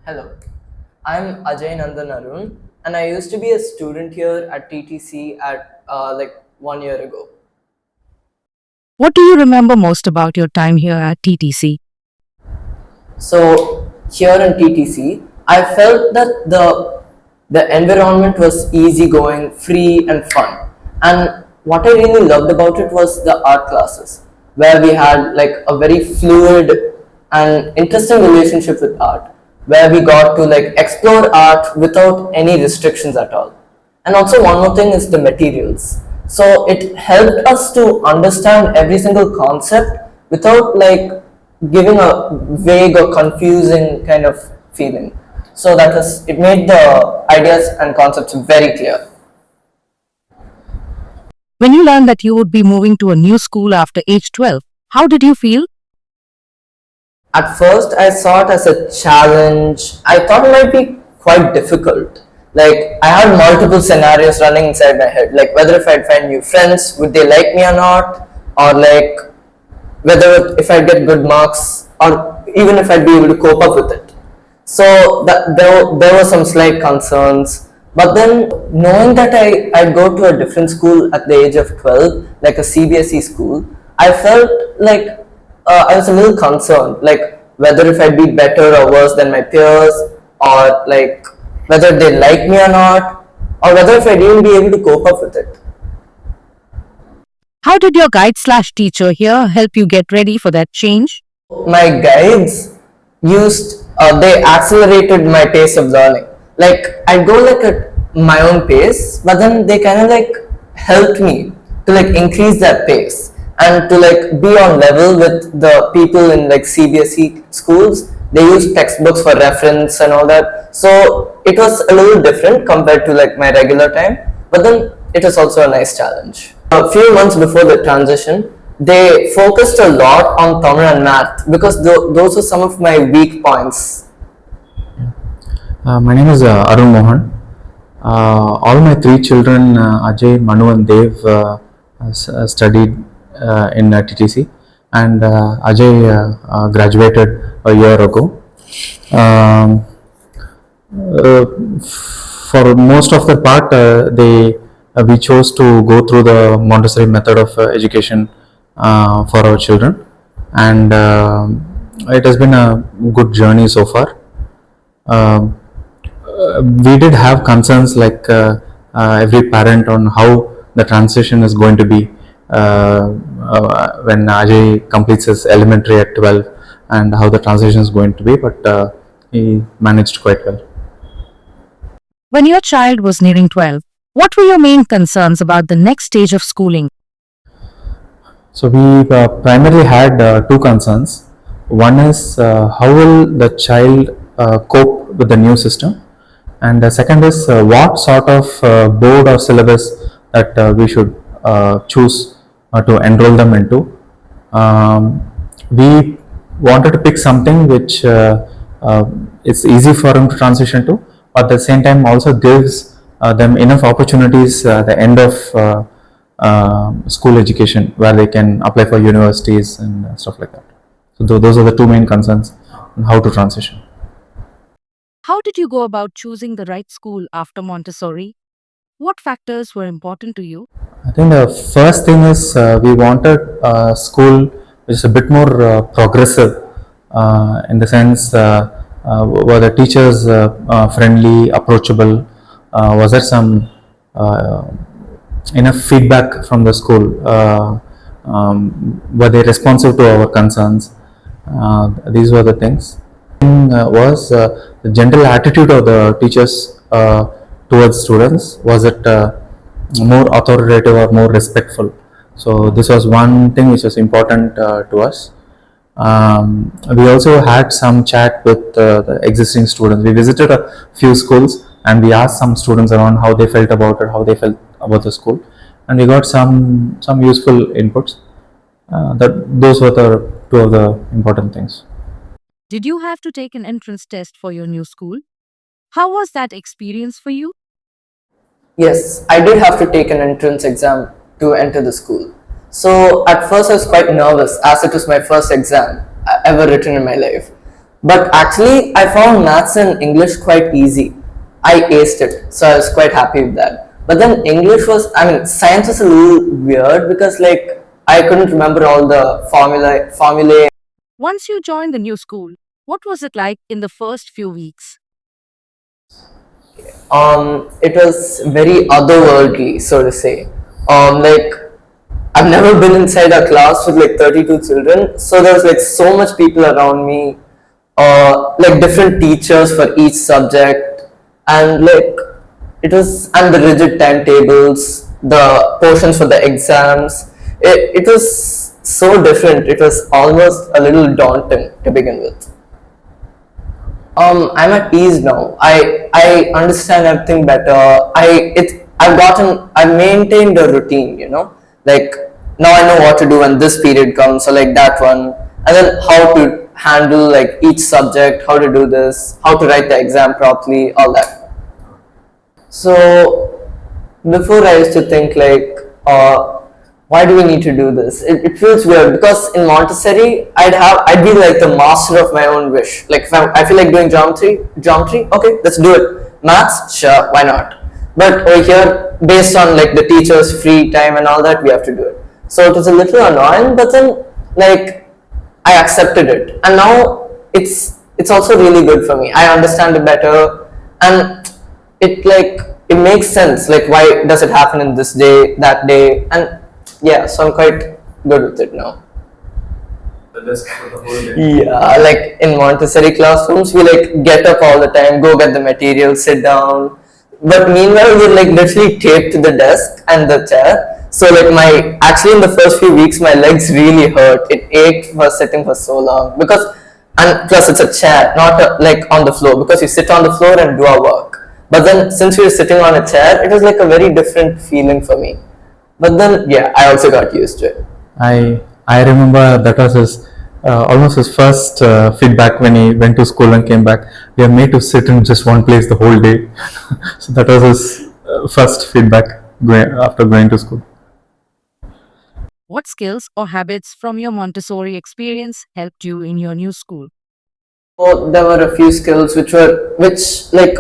Hello, I'm Ajay Nandan Arun, and I used to be a student here at TTC at like 1 year ago. What do you remember most about your time here at TTC? So here in TTC, I felt that the environment was easygoing, free, and fun. And what I really loved about it was the art classes, where we had like a very fluid and interesting relationship with art, where we got to like explore art without any restrictions at all. And also, one more thing is the materials. So it helped us to understand every single concept without like giving a vague or confusing kind of feeling. So that is, it made the ideas and concepts very clear. When you learned that you would be moving to a new school after age 12, how did you feel? At first, I saw it as a challenge. I thought it might be quite difficult. Like, I had multiple scenarios running inside my head. Like, whether if I'd find new friends, would they like me or not? Or, like, whether if I'd get good marks, or even if I'd be able to cope up with it. So, there were some slight concerns. But then, knowing that I'd go to a different school at the age of 12, like a CBSE school, I felt like I was a little concerned, like whether if I'd be better or worse than my peers, or like whether they like me or not, or whether if I'd even be able to cope up with it. How did your guide slash teacher here help you get ready for that change? My guides they accelerated my pace of learning. Like I go like at my own pace, but then they kind of like helped me to like increase that pace and to like be on level with the people in like CBSE schools. They use textbooks for reference and all that, so it was a little different compared to like my regular time, but then it was also a nice challenge. A few months before the transition, they focused a lot on Tamil and math because those were some of my weak points. My name is Arun Mohan. All my three children, Ajay, Manu, and Dev, studied in TTC, and Ajay graduated a year ago. Um, for most of the part, we chose to go through the Montessori method of education for our children, and it has been a good journey so far. Um, we did have concerns like every parent on how the transition is going to be when Ajay completes his elementary at 12 and how the transition is going to be, but he managed quite well. When your child was nearing 12, what were your main concerns about the next stage of schooling? So we primarily had two concerns. One is how will the child cope with the new system, and the second is what sort of board or syllabus that we should choose to enroll them into. We wanted to pick something which it's easy for them to transition to, but at the same time also gives them enough opportunities at the end of school education where they can apply for universities and stuff like that. So those are the two main concerns on how to transition. How did you go about choosing the right school after Montessori? What factors were important to you? I think the first thing is we wanted a school which is a bit more progressive in the sense were the teachers friendly, approachable, was there some enough feedback from the school, were they responsive to our concerns, these were the things. Was the general attitude of the teachers towards students, was it more authoritative or more respectful? So this was one thing which was important to us. We also had some chat with the existing students. We visited a few schools and we asked some students around how they felt about it, how they felt about the school, and we got some useful inputs. Those were the two of the important things. Did you have to take an entrance test for your new school? How was that experience for you? Yes, I did have to take an entrance exam to enter the school. So at first I was quite nervous as it was my first exam ever written in my life. But actually, I found maths and English quite easy. I aced it, so I was quite happy with that. But then English was, I mean, science was a little weird because like I couldn't remember all the formulae. Once you joined the new school, what was it like in the first few weeks? It was very otherworldly, so to say. Like I've never been inside a class with like 32 children, so there was like so much people around me, like different teachers for each subject, and like and the rigid timetables, the portions for the exams. It was so different. It was almost a little daunting to begin with. I'm at ease now. I understand everything better. I've maintained a routine, like now I know what to do when this period comes, so like that one, and then how to handle like each subject, how to do this, how to write the exam properly, all that. So before I used to think like, why do we need to do this? It feels weird because in Montessori, I'd be like the master of my own wish. Like if I feel like doing geometry, okay, let's do it. Maths, sure, why not? But over here, based on like the teacher's free time and all that, we have to do it. So it was a little annoying, but then like I accepted it, and now it's also really good for me. I understand it better, and it makes sense. Like why does it happen in this day, that day, and yeah. So I'm quite good with it now. The desk for the whole day. Yeah, like in Montessori classrooms, we like get up all the time, go get the material, sit down. But meanwhile, we're like literally taped to the desk and the chair. So like actually in the first few weeks, my legs really hurt. It ached for sitting for so long and plus it's a chair, not like on the floor, because you sit on the floor and do our work. But then since we were sitting on a chair, it was like a very different feeling for me. But then yeah, I also got used to it. I remember that was his almost his first feedback when he went to school and came back. We are made to sit in just one place the whole day. So that was his first feedback after going to school. What skills or habits from your Montessori experience helped you in your new school? So there were a few skills which like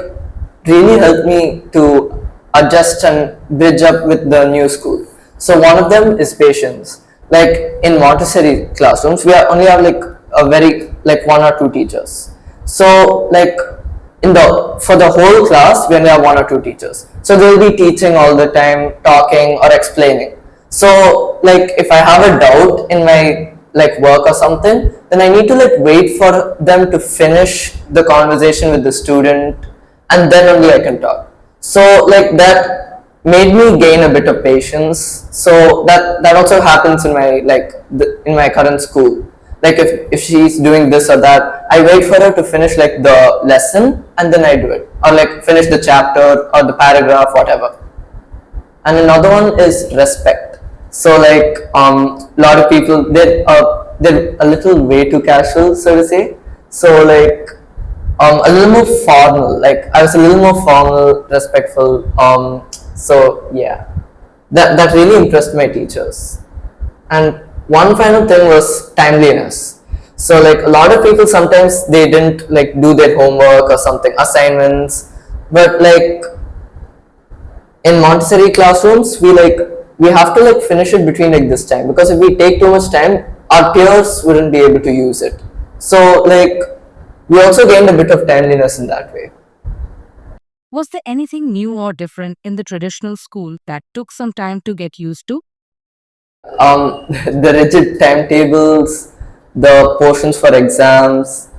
really helped me to adjust and bridge up with the new school. So one of them is patience. Like in Montessori classrooms, we only have like a very like one or two teachers. So like for the whole class, we only have one or two teachers. So they'll be teaching all the time, talking or explaining. So like if I have a doubt in my like work or something, then I need to like wait for them to finish the conversation with the student, and then only I can talk. So like that made me gain a bit of patience. So that also happens in my in my current school. Like if she's doing this or that, I wait for her to finish like the lesson and then I do it, or like finish the chapter or the paragraph, whatever. And another one is respect. So like a lot of people they're a little way too casual, so to say. So like a little more formal. Like I was a little more formal, respectful. So yeah, that really impressed my teachers. And one final thing was timeliness. So like a lot of people sometimes they didn't like do their homework or something, assignments, but like in Montessori classrooms, we have to like finish it between like this time, because if we take too much time, our peers wouldn't be able to use it. So like we also gained a bit of timeliness in that way. Was there anything new or different in the traditional school that took some time to get used to? The rigid timetables, the portions for exams,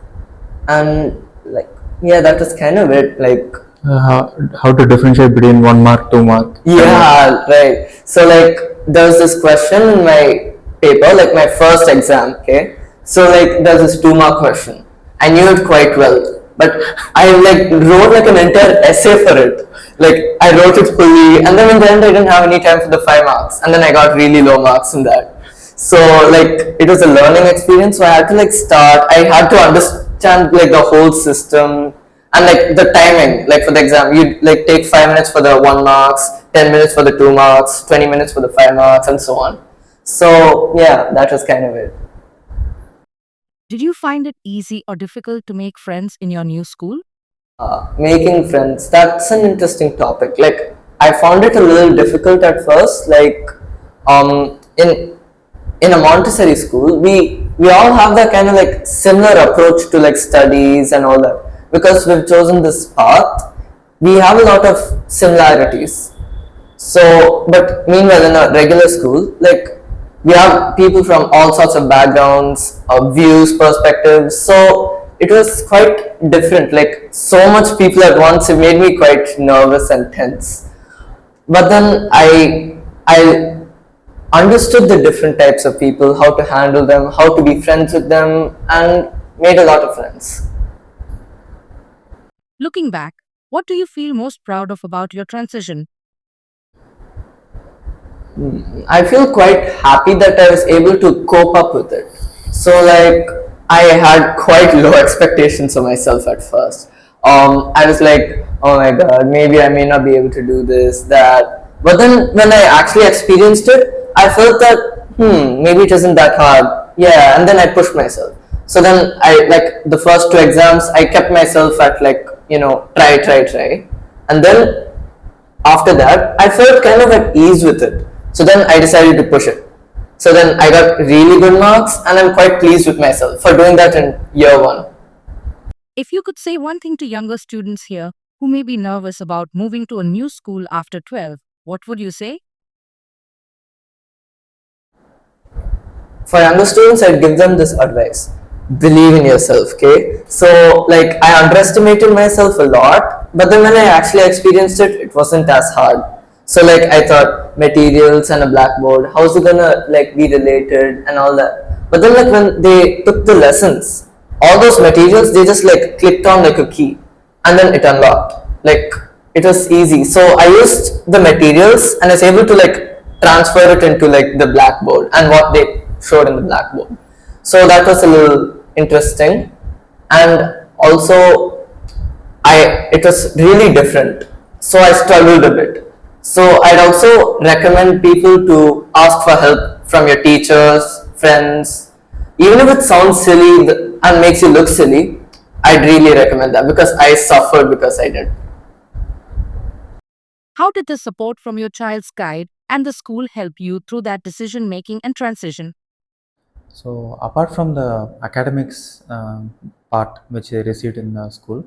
and like yeah, that was kind of it. Like How to differentiate between 1 mark, 2 mark? yeah, right. So like there was this question in my paper, like my first exam. Okay, so like there's this 2 mark question. I knew it quite well, but I like wrote like an entire essay for it. Like I wrote it fully, and then in the end I didn't have any time for the 5 marks, and then I got really low marks in that. So like it was a learning experience. So I had to like start. I had to understand like the whole system and like the timing. Like for the exam, you like take 5 minutes for the 1 marks, 10 minutes for the 2 marks, 20 minutes for the 5 marks, and so on. So yeah, that was kind of it. Did you find it easy or difficult to make friends in your new school? Making friends, that's an interesting topic. Like, I found it a little difficult at first. Like, in a Montessori school, we all have that kind of like similar approach to like studies and all that. Because we've chosen this path, we have a lot of similarities. So, but meanwhile, in a regular school, like, we have people from all sorts of backgrounds, views, perspectives. So it was quite different. Like, so much people at once, it made me quite nervous and tense. But then I understood the different types of people, how to handle them, how to be friends with them, and made a lot of friends. Looking back, what do you feel most proud of about your transition? I feel quite happy that I was able to cope up with it. So, like, I had quite low expectations of myself at first. I was like, oh my god, maybe I may not be able to do this, that. But then when I actually experienced it, I felt that, maybe it isn't that hard. Yeah, and then I pushed myself. So then like, the first two exams, I kept myself at like, try. And then after that, I felt kind of at ease with it. So then I decided to push it. So then I got really good marks, and I'm quite pleased with myself for doing that in year one. If you could say one thing to younger students here who may be nervous about moving to a new school after 12, what would you say? For younger students, I'd give them this advice: believe in yourself. Okay, so like, I underestimated myself a lot, but then when I actually experienced it, it wasn't as hard. So like, I thought materials and a blackboard, how's it gonna like be related and all that. But then like, when they took the lessons, all those materials, they just like clicked on like a key, and then it unlocked. Like, it was easy. So I used the materials and I was able to like transfer it into like the blackboard and what they showed in the blackboard. So that was a little interesting, and also it was really different. So I struggled a bit. So I'd also recommend people to ask for help from your teachers, friends, even if it sounds silly and makes you look silly. I'd really recommend that because I suffered because I did. How did the support from your child's guide and the school help you through that decision making and transition? So apart from the academics part which they received in the school,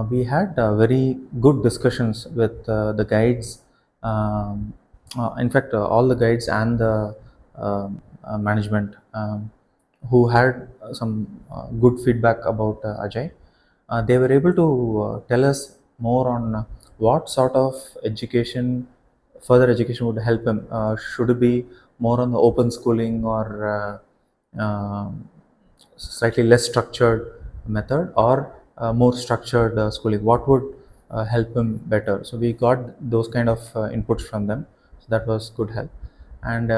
we had very good discussions with the guides. In fact, all the guides and the management who had some good feedback about Ajay. They were able to tell us more on what sort of education, further education would help him. Should it be more on the open schooling or slightly less structured method, or more structured schooling? What would help him better? So we got those kind of inputs from them. So that was good help, and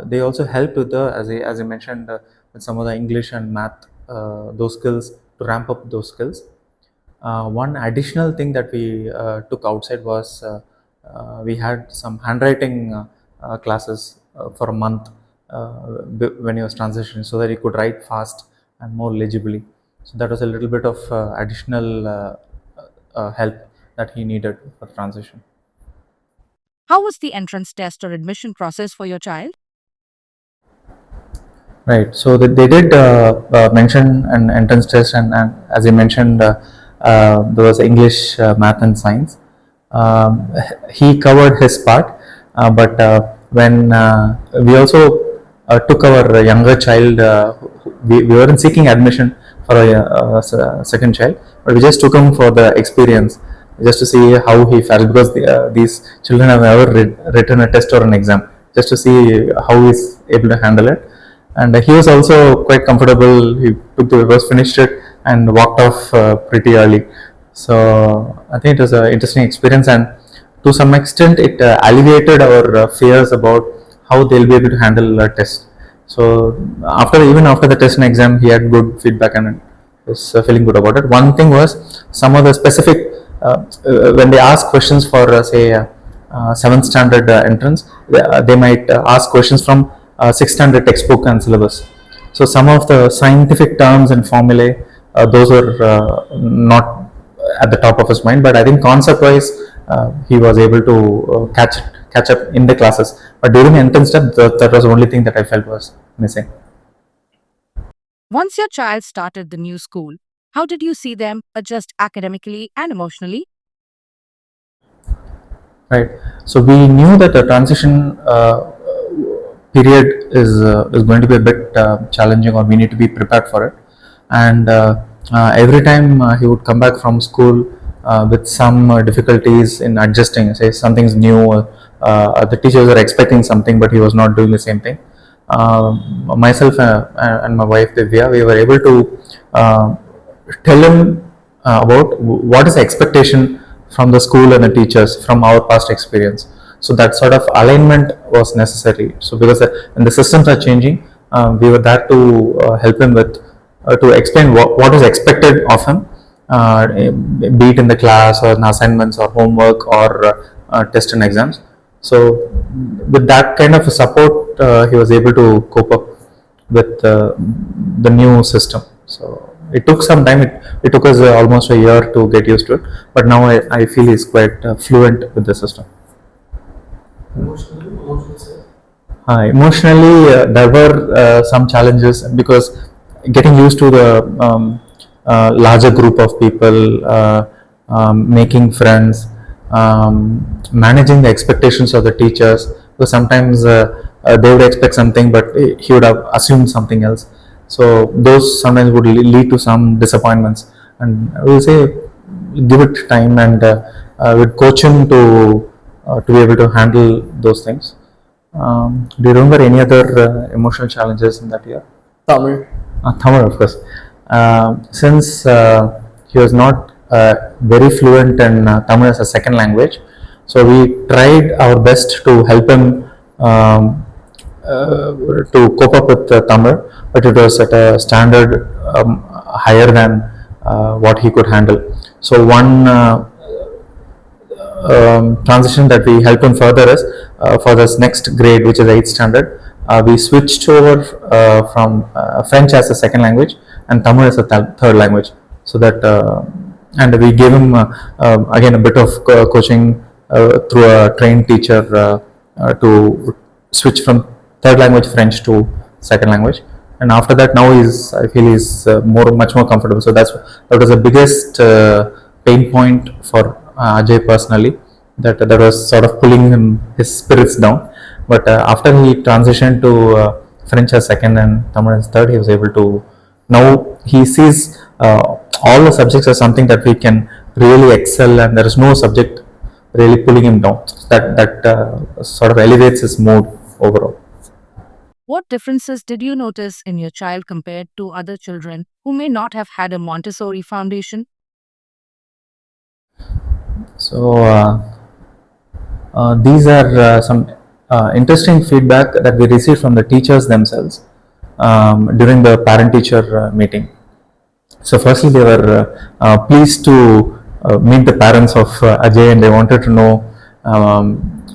they also helped with the, as I mentioned, with some of the English and math, those skills, to ramp up those skills. One additional thing that we took outside was we had some handwriting classes for a month when he was transitioning, so that he could write fast and more legibly. So that was a little bit of additional help that he needed for transition. How was the entrance test or admission process for your child? Right. So they did mention an entrance test, and as you mentioned, there was English, math, and science. Um, he covered his part, but when we also took our younger child, we weren't seeking admission for a second child, but we just took him for the experience, just to see how he felt, because these children have never written a test or an exam, just to see how he's able to handle it. And he was also quite comfortable. He took the papers, finished it, and walked off pretty early. So I think it was an interesting experience, and to some extent it alleviated our fears about how they'll be able to handle a test. So even after the test and exam, he had good feedback and was feeling good about it. One thing was some of the specific when they ask questions for say 7th standard entrance, they might ask questions from 6th standard textbook and syllabus. So some of the scientific terms and formulae, those were not at the top of his mind. But I think concept-wise, he was able to catch up in the classes. But during the entrance step, that was the only thing that I felt was missing. Once your child started the new school, how did you see them adjust academically and emotionally? Right. So we knew that the transition period is going to be a bit challenging, or we need to be prepared for it. And every time he would come back from school with some difficulties in adjusting. Say something's new, the teachers are expecting something, but he was not doing the same thing. Myself and my wife Divya, we were able to tell him about what is the expectation from the school and the teachers from our past experience. So that sort of alignment was necessary. So because when the systems are changing, we were there to help him with to explain what is expected of him, be it in the class or in assignments or homework or test and exams. So with that kind of support, he was able to cope up with the new system. So it took some time. It took us almost a year to get used to it. But now I feel he's quite fluent with the system. Emotionally, there were some challenges because getting used to the larger group of people, making friends, managing the expectations of the teachers. Because sometimes they would expect something, but he would have assumed something else. So those sometimes would lead to some disappointments. And I will say, give it time, and would coach him to be able to handle those things. Do you remember any other emotional challenges in that year? Tamil. Tamil, of course. Since he was not very fluent in Tamil as a second language, so we tried our best to help him to cope up with Tamil, but it was at a standard higher than what he could handle. So one transition that we helped him further is for this next grade, which is 8th standard, we switched over from French as a second language and Tamil as a third language. So that and we gave him again a bit of coaching through a trained teacher to switch from third language French to second language. And after that, now I feel he's much more comfortable. So that was the biggest pain point for Ajay personally, that was sort of pulling his spirits down. But after he transitioned to French as second and Tamil as third, he was able to. Now he sees all the subjects as something that we can really excel, and there is no subject really pulling him down. That sort of elevates his mood overall. What differences did you notice in your child compared to other children who may not have had a Montessori foundation? So these are some interesting feedback that we received from the teachers themselves during the parent-teacher meeting. So firstly, they were pleased to meet the parents of Ajay, and they wanted to know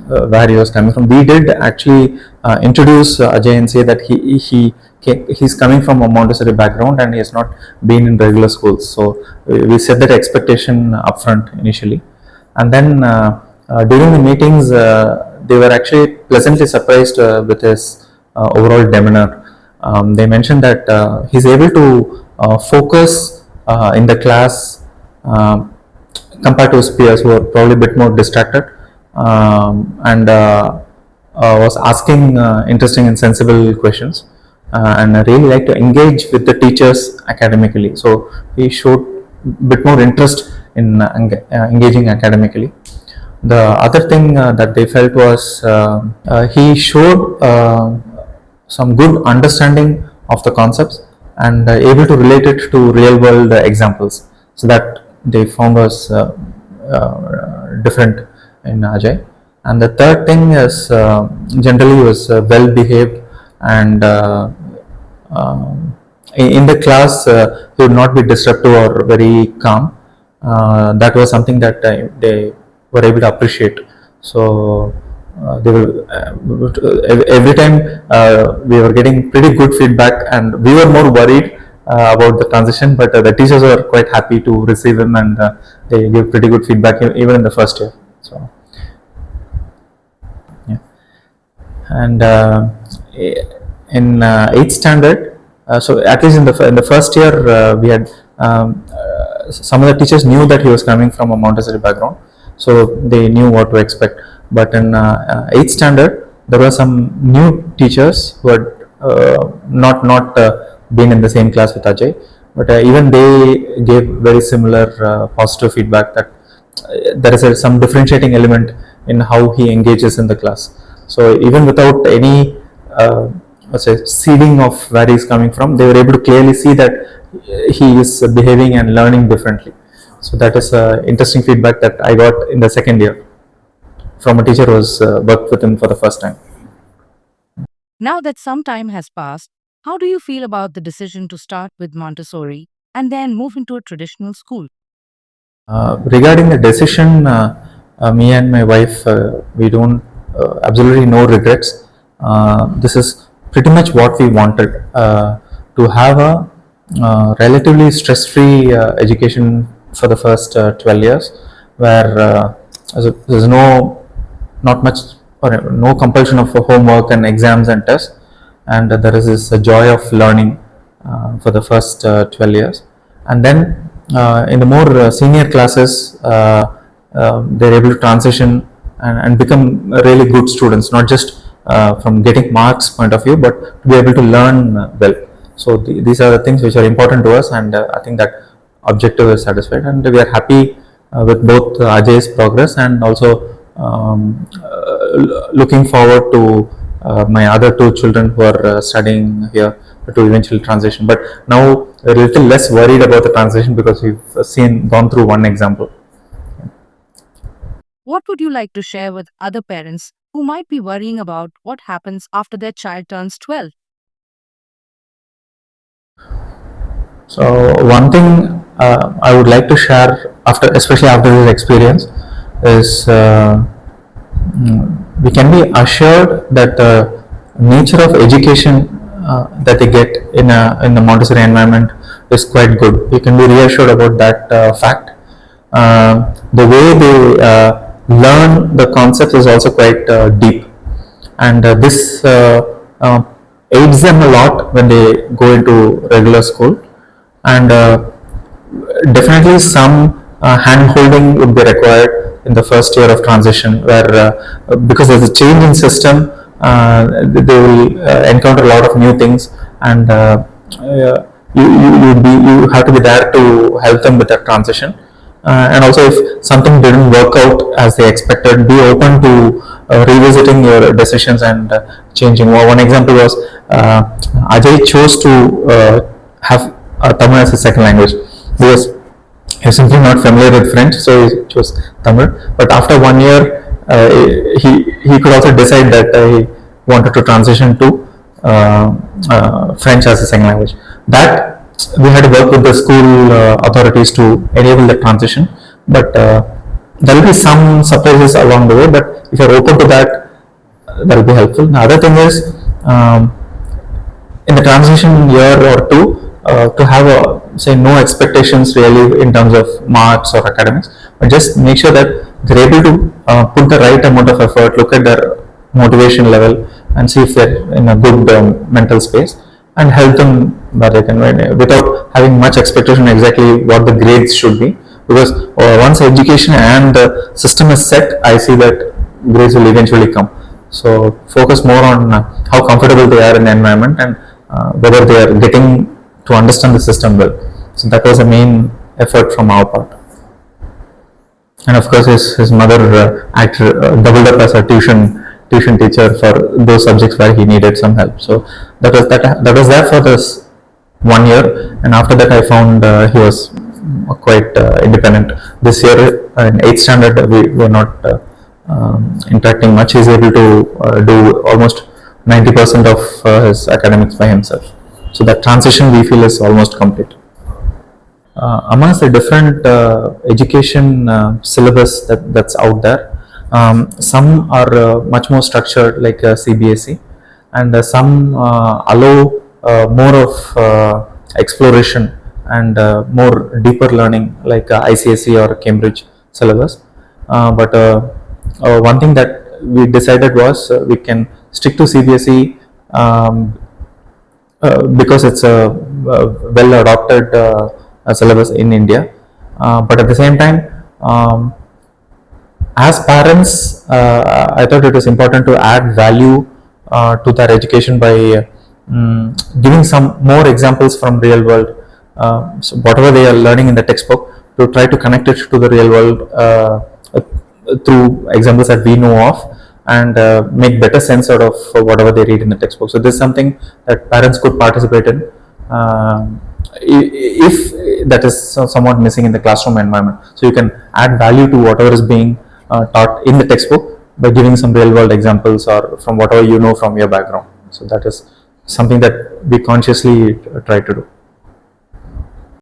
where he was coming from. We did actually introduce Ajay and say that he's coming from a Montessori background and he has not been in regular schools. So we set that expectation upfront initially, and then during the meetings, they were actually pleasantly surprised with his overall demeanor. They mentioned that he's able to focus in the class compared to his peers who are probably a bit more distracted, and was asking interesting and sensible questions, and I really like to engage with the teachers academically. So he showed a bit more interest in engaging academically. The other thing that they felt was he showed some good understanding of the concepts and able to relate it to real world examples. So that they found was different in Ajay. And the third thing is generally was well behaved, and in the class he would not be disruptive or very calm. That was something that they were able to appreciate. So they were every time we were getting pretty good feedback, and we were more worried about the transition, but the teachers were quite happy to receive him, and they gave pretty good feedback even in the first year. So yeah. And in 8th standard, so at least in the first year, we had some of the teachers knew that he was coming from a Montessori background, so they knew what to expect. But in 8th standard, there were some new teachers who had not been in the same class with Ajay, but even they gave very similar positive feedback that there is some differentiating element in how he engages in the class. So even without any let's say seeding of where he's coming from, they were able to clearly see that he is behaving and learning differently. So that is interesting feedback that I got in the second year from a teacher who was worked with him for the first time. Now that some time has passed, how do you feel about the decision to start with Montessori and then move into a traditional school? Regarding the decision, me and my wife, we don't absolutely no regrets. This is pretty much what we wanted, to have a relatively stress-free education for the first 12 years, where there's not much or no compulsion of homework and exams and tests, and there is this joy of learning for the first 12 years. And then in the more senior classes, they're able to transition and become really good students, not just from getting marks point of view, but to be able to learn well. So these are the things which are important to us, and I think that objective is satisfied, and we are happy with both Ajay's progress, and also looking forward to my other two children who are studying here to eventually transition. But now we're a little less worried about the transition because we've gone through one example. What would you like to share with other parents who might be worrying about what happens after their child turns 12? So one thing I would like to share especially after this experience, is we can be assured that the nature of education that they get in the Montessori environment is quite good. You can be reassured about that fact. The way they learn the concepts is also quite deep, and this aids them a lot when they go into regular school. And definitely some hand holding would be required in the first year of transition, where because there's a change in system, they will encounter a lot of new things, and you have to be there to help them with that transition. And also, if something didn't work out as they expected, be open to revisiting your decisions and changing. Well, one example was Ajay chose to have Tamil as a second language because he was simply not familiar with French, so he chose Tamil. But after 1 year, he could also decide that he wanted to transition to French as a second language. That we had to work with the school authorities to enable the transition, but there will be some surprises along the way. But if you're open to that, that will be helpful. The other thing is, in the transition year or two, to have no expectations really in terms of marks or academics, but just make sure that they're able to put the right amount of effort, look at their motivation level, and see if they're in a good mental space, and help them where they can, without having much expectation exactly what the grades should be. Because once education and the system is set, I see that grades will eventually come. So focus more on how comfortable they are in the environment, and whether they are getting to understand the system well. So that was the main effort from our part. And of course, his mother doubled up as a tuition teacher for those subjects where he needed some help. So that was there for this 1 year, and after that I found he was quite independent. This year in 8th standard we were not interacting much. He's able to do almost 90% of his academics by himself. So that transition we feel is almost complete. Amongst the different education syllabus that's out there, Some are much more structured, like CBSE, and some allow more of exploration and more deeper learning, like ICSE or Cambridge syllabus. But one thing that we decided was we can stick to CBSE, because it's a well adopted syllabus in India. But at the same time, as parents, I thought it was important to add value to their education by giving some more examples from real world. So whatever they are learning in the textbook, to try to connect it to the real world through examples that we know of, and make better sense out of whatever they read in the textbook. So this is something that parents could participate in. If that is somewhat missing in the classroom environment, so you can add value to whatever is being taught in the textbook by giving some real world examples or from whatever you know from your background. So that is something that we consciously try to do.